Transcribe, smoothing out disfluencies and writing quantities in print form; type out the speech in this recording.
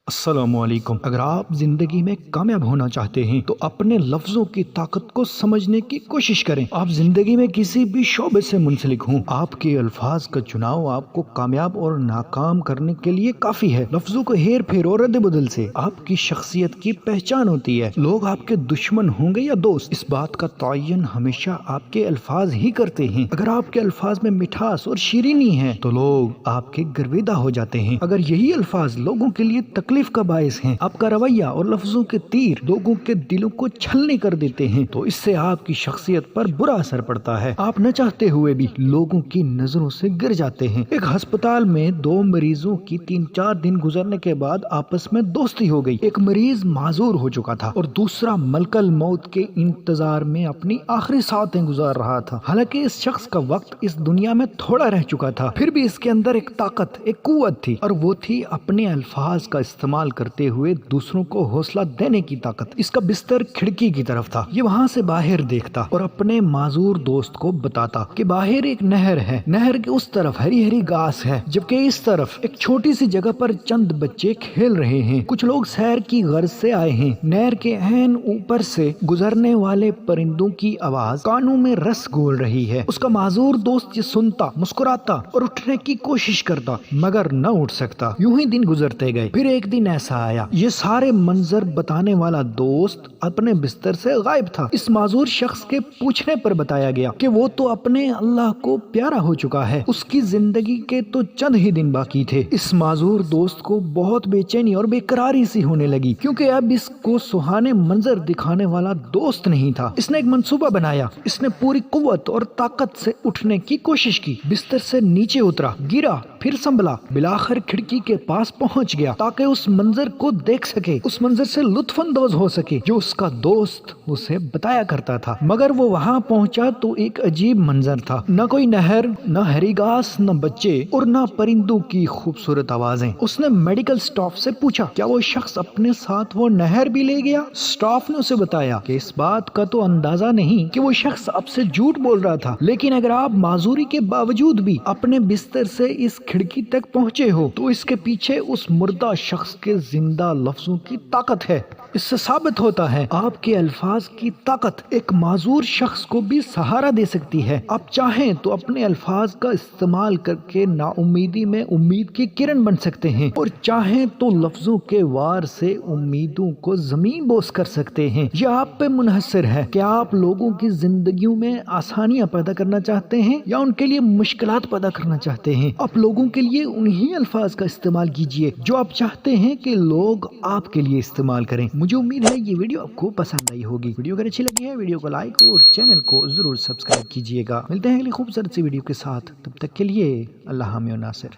अस्सलाम वालेकुम। अगर आप जिंदगी में कामयाब होना चाहते हैं तो अपने लफ्जों की ताकत को समझने की कोशिश करें। आप जिंदगी में किसी भी शोबे से मुंसलिक हों, आपके अल्फाज का चुनाव आपको कामयाब और नाकाम करने के लिए काफी है। लफ्जों को हेर फेर और रद्द बदल से आपकी शख्सियत की पहचान होती है। लोग आपके दुश्मन होंगे या दोस्त, इस बात का तयन हमेशा आपके अल्फाज ही करते हैं। अगर आपके अल्फाज में मिठास और शीरीनी है तो लोग आपके गर्विदा हो जाते हैं। अगर यही अल्फाज लोगों के लिए तकलीफ का बायस हैं, आपका रवैया और लफ्जों के तीर लोगों के दिलों को छलनी कर देते हैं तो इससे आपकी शख्सियत पर बुरा असर पड़ता है। आप न चाहते हुए भी लोगों की नजरों से गिर जाते हैं। एक अस्पताल में दो मरीजों की 3-4 दिन गुजरने के बाद आपस में दोस्ती हो गई। एक मरीज माजूर हो चुका था और दूसरा मलकल मौत के इंतजार में अपनी आखिरी सांसें गुजार रहा था। हालांकि इस शख्स का वक्त इस दुनिया में थोड़ा रह चुका था, फिर भी इसके अंदर एक ताकत, एक कुव्वत थी और वो थी अपने अल्फाज का इस्तेमाल करते हुए दूसरों को हौसला देने की ताकत। इसका बिस्तर खिड़की की तरफ था। ये वहाँ से बाहर देखता और अपने माजूर दोस्त को बताता कि बाहर एक नहर है, नहर के उस तरफ हरी हरी घास है, जबकि इस तरफ एक छोटी सी जगह पर चंद बच्चे खेल रहे हैं। कुछ लोग सैर की गर्ज से आए हैं। नहर के ऐन ऊपर से गुजरने वाले परिंदों की आवाज कानों में रस घोल रही है। उसका माजूर दोस्त ये सुनता, मुस्कुराता और उठने की कोशिश करता, मगर न उठ सकता। यूं ही दिन गुजरते गए। फिर एक दिन ऐसा आया, ये सारे मंजर बताने वाला दोस्त अपने बिस्तर से गायब था। इस माजूर शख्स के पूछने पर बताया गया कि वो तो अपने अल्लाह को प्यारा हो चुका है, उसकी जिंदगी के तो चंद ही दिन बाकी थे। इस माजूर दोस्त को बहुत बेचैनी और बेकरारी सी होने लगी, क्योंकि अब इसको सुहाने मंजर दिखाने वाला दोस्त नहीं था। इसने एक मंसूबा बनाया। इसने पूरी कुव्वत और ताकत से उठने की कोशिश की। बिस्तर से नीचे उतरा, गिरा, फिर संभला, बिलाखिर खिड़की के पास पहुंच गया ताकि उस मंजर को देख सके, उस मंजर से लुत्फानंदोज हो सके जो उसका दोस्त उसे बताया करता था। मगर वो वहां पहुंचा तो एक अजीब मंजर था। न कोई नहर, न हरी घास, न बच्चे और न परिंदों की खूबसूरत आवाजें। उसने मेडिकल स्टाफ से पूछा, क्या वो शख्स अपने साथ वो नहर भी ले गया? स्टाफ ने उसे बताया कि इस बात का तो अंदाजा नहीं कि वो शख्स अब से झूठ बोल रहा था, लेकिन अगर आप माजूरी के बावजूद भी अपने बिस्तर से इस खिड़की तक पहुंचे हो तो इसके पीछे उस मुर्दा शख्स के जिंदा लफ्जों की ताकत है। इससे साबित होता है आपके अल्फाज की ताकत एक माजूर शख्स को भी सहारा दे सकती है। आप चाहें तो अपने अल्फाज का इस्तेमाल करके नाउमीदी में उम्मीद की किरण बन सकते हैं और चाहें तो लफ्जों के वार से उम्मीदों को जमीन बोस कर सकते हैं। यह आप पे मुनहसर है कि आप लोगों की जिंदगियों में आसानियां पैदा करना चाहते हैं या उनके लिए मुश्किलात पैदा करना चाहते हैं। आप लोगों के लिए उन्हीं अल्फाज का इस्तेमाल कीजिए जो आप चाहते हैं कि लोग आपके लिए इस्तेमाल करें। मुझे उम्मीद है ये वीडियो आपको पसंद आई होगी। वीडियो अगर अच्छी लगी है वीडियो को लाइक और चैनल को जरूर सब्सक्राइब कीजिएगा। मिलते हैं अगली खूबसूरत सी वीडियो के साथ, तब तक के लिए अल्लाह हामिद नासिर।